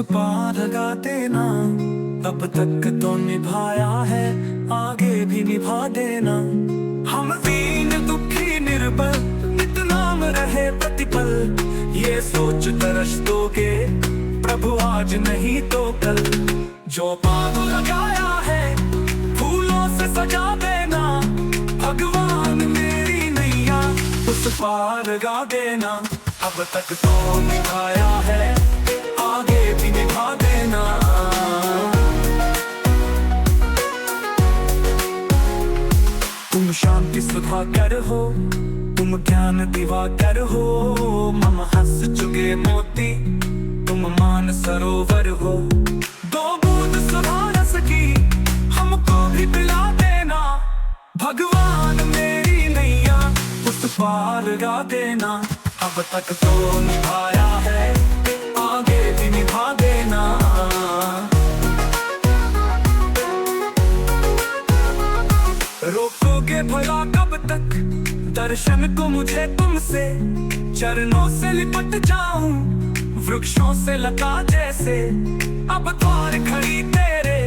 पार लगा देना। अब तक तो निभाया है, आगे भी निभा देना। हम दीन दुखी निर्बल, नित नाम रहे प्रतिपल। ये सोच तरस दोगे प्रभु आज नहीं तो कल। जो पाग लगाया है फूलों से सजा देना। भगवान मेरी नैया उस पार लगा देना। अब तक तो निभाया है, आगे भी निभा देना। तुम शांति सुधाकर हो, तुम ज्ञान दिवाकर हो। मम हंस चुके मोती, तुम मान सरोवर हो। दो बूंद सुधा रस की हमको भी पिला देना। भगवान मेरी नैया उस पार लगा देना। अब तक तो निभाया है, आगे भी निभा देना। रोकोगे भला कब तक दर्शन को मुझे तुमसे। चरणों से लिपट जाऊं वृक्षों से लता जैसे। अब द्वार खड़ी तेरे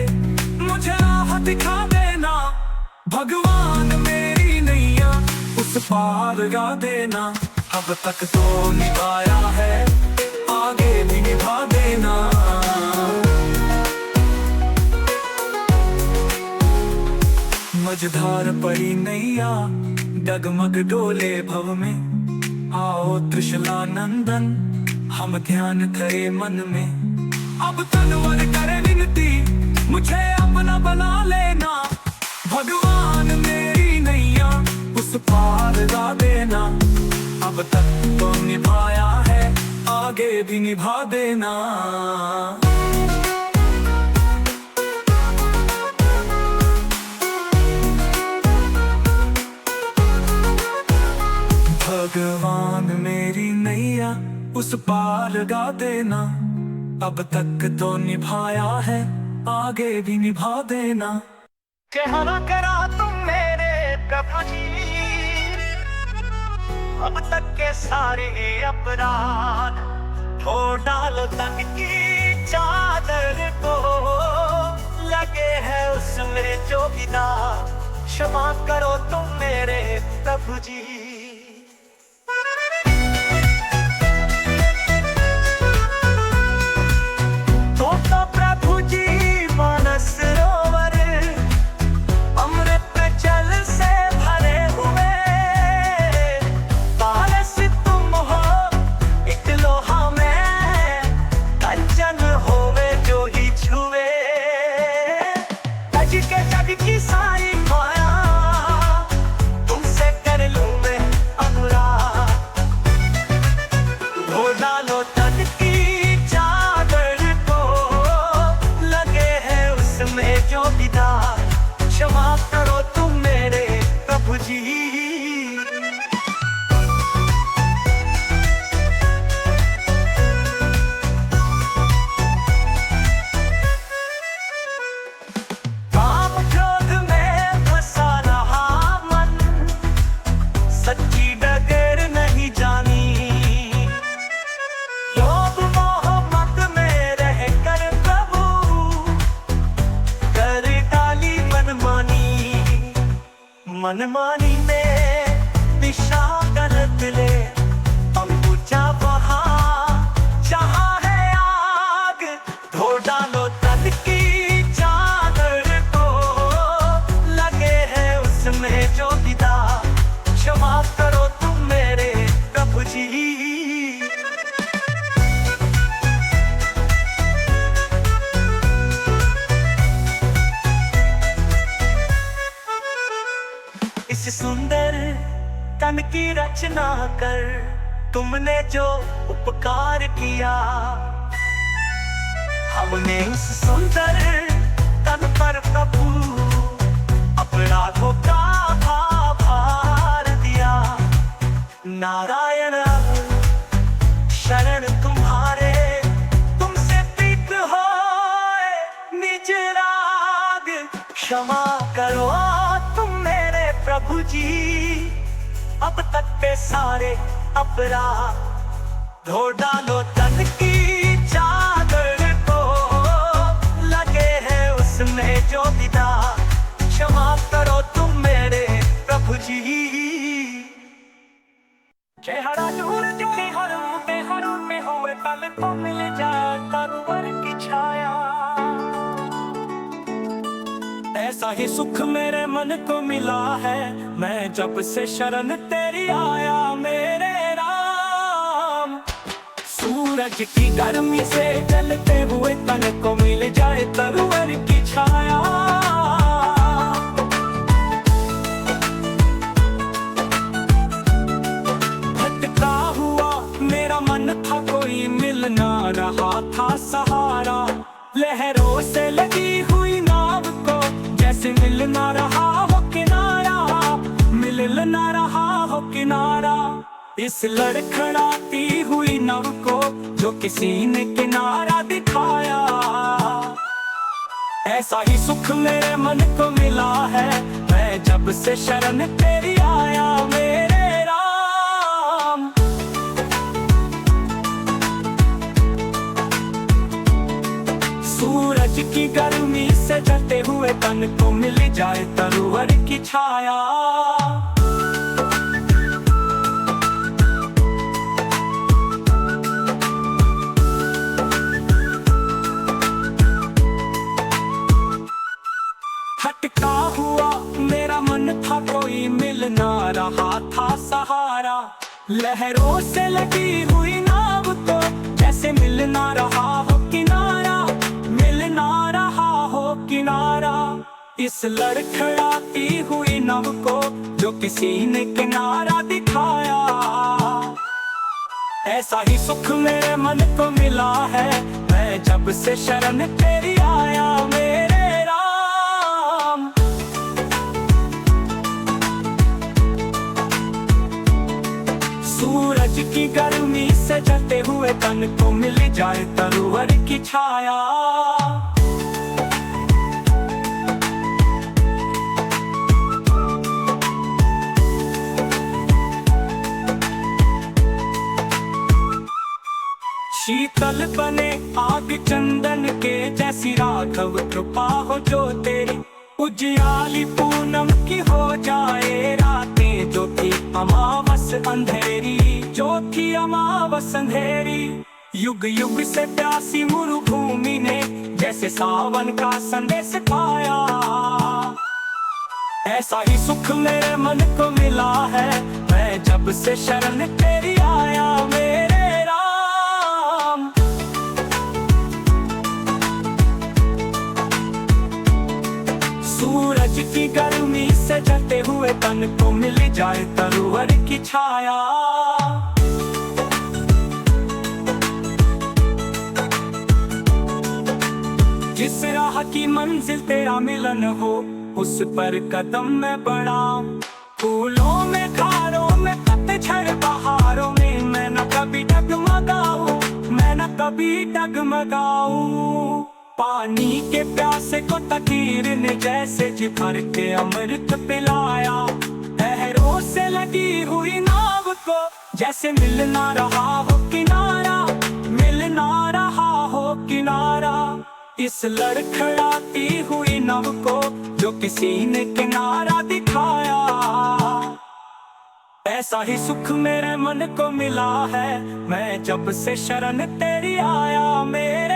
मुझे राह दिखा देना। भगवान मेरी नैया उस पार लगा देना। अब तक तो निभाया है, आगे भी निभा देना। मझधार पड़ी नैया डगमग डोले भव में। आओ त्रिशला नंदन हम ध्यान करे मन में। अब तनवर करे विनती मुझे अपना बना लेना। भगवान मेरी नैया उस पार लगा देना। अब तक तो निभाया है, आगे भी निभा देना। भगवान मेरी नैया उस पार लगा देना। अब तक तो निभाया है, आगे भी निभा देना। कहना करा तुम मेरे प्रभु जी, अब तक के सारे अपराध धो डालो तन की चादर को। लगे है उसमें जो भी दाग, क्षमा करो तुम मेरे प्रभु जी। तो प्रभु जी मानस सरोवर अमृत जल से भरे हुए। पारस तुम हो एक लोहा में, कंचन होवे जो ही छुए। तज के जग की सारी माया तुमसे कर लूं मैं अनुराग। धो डालो तन की चादर को, लगे है उसमें जो भी दाग। क्षमा करो तुम मेरे प्रभु जी। काम क्रोध में फंसा रहा मन, सच्ची डगर नहीं जानी। लोभ मोह मद में रह कर प्रभु कर डाली मनमानी। मनमानी में दिशा गलत ले, अंबुजा वहाँ जहाँ है आग। धो डालो तन की चादर को, लगे है उसमें जो भी दाग। क्षमा करो तुम मेरे प्रभु जी। इस सुंदर तन की रचना कर तुमने जो उपकार किया। हमने उस सुंदर तन पर प्रभु अपराधों का भार दिया। नारायण शरण तुम्हारे, तुमसे प्रीत हो निज राग। क्षमा करो तुम मेरे प्रभु जी, अब तक के सारे अपराध धो डालो तन की चादर को। उसमें जो विदा। क्षमा करो तुम मेरे प्रभु जी। चेहरा दूर दिखे हर में होए पल तो मिल जाए तरुवर की छाया। ऐसा ही सुख मेरे मन को मिला है, मैं जब से शरण तेरी आया मेरे राम। सूरज की गर्मी से जलते हुए तन को मिल जाए तरुवर की छाया। भटका हुआ मेरा मन था, कोई मिल ना रहा था सहारा। लहरों से लगी हुई नाव को जैसे मिल ना रहा हो किनारा, मिल ना रहा हो किनारा। इस लड़खड़ाती हुई नाव को जो किसी ने किनारा दिखाया। ऐसा ही सुख मेरे मन को मिला है, मैं जब से शरण तेरी आया मेरे राम। सूरज की गर्मी से जलते हुए तन को मिल जाए तरुवर की छाया। भटका हुआ मेरा मन था, कोई मिल ना रहा था सहारा। लहरों से लगी हुई नाव को जैसे मिल ना रहा हो किनारा, मिल ना रहा हो किनारा। इस लड़खड़ाती हुई नाव को जो किसी ने किनारा दिखाया। ऐसा ही सुख मेरे मन को मिला है, मैं जब से शरण तेरी आया मेरे राम। सूरज की गर्मी से जलते हुए तन को मिल जाए तरुवर की छाया। शीतल बने आग चंदन के जैसी राघव कृपा हो जो तेरी। उजियाली पूनम की हो जाए रातें जो थी अमावस अंधेरी, जो थी अमावस अंधेरी। युग युग से प्यासी मरुभूमि ने जैसे सावन का संदेश पाया। ऐसा ही सुख मेरे मन को मिला है, मैं जब से शरण तेरी आया मेरे राम। सूरज की गर्मी से जलते हुए तन को मिल जाए तरुवर की छाया। जिस राह की मंजिल तेरा मिलन हो उस पर कदम मैं बढ़ाऊं। फूलों में खारों में पतझड़ बहारों में मैं न कभी डगमगाऊं, मैं न कभी डगमगाऊं। पानी के प्यासे को तकीर ने जैसे जी भर के अमृत पिलाया। लहरों से लगी हुई नाव को जैसे मिल ना रहा हो किनारा, मिल ना रहा हो किनारा। इस लड़खड़ाती हुई नाव को जो किसी ने किनारा दिखाया। ऐसा ही सुख मेरे मन को मिला है, मैं जब से शरण तेरी आया मेरे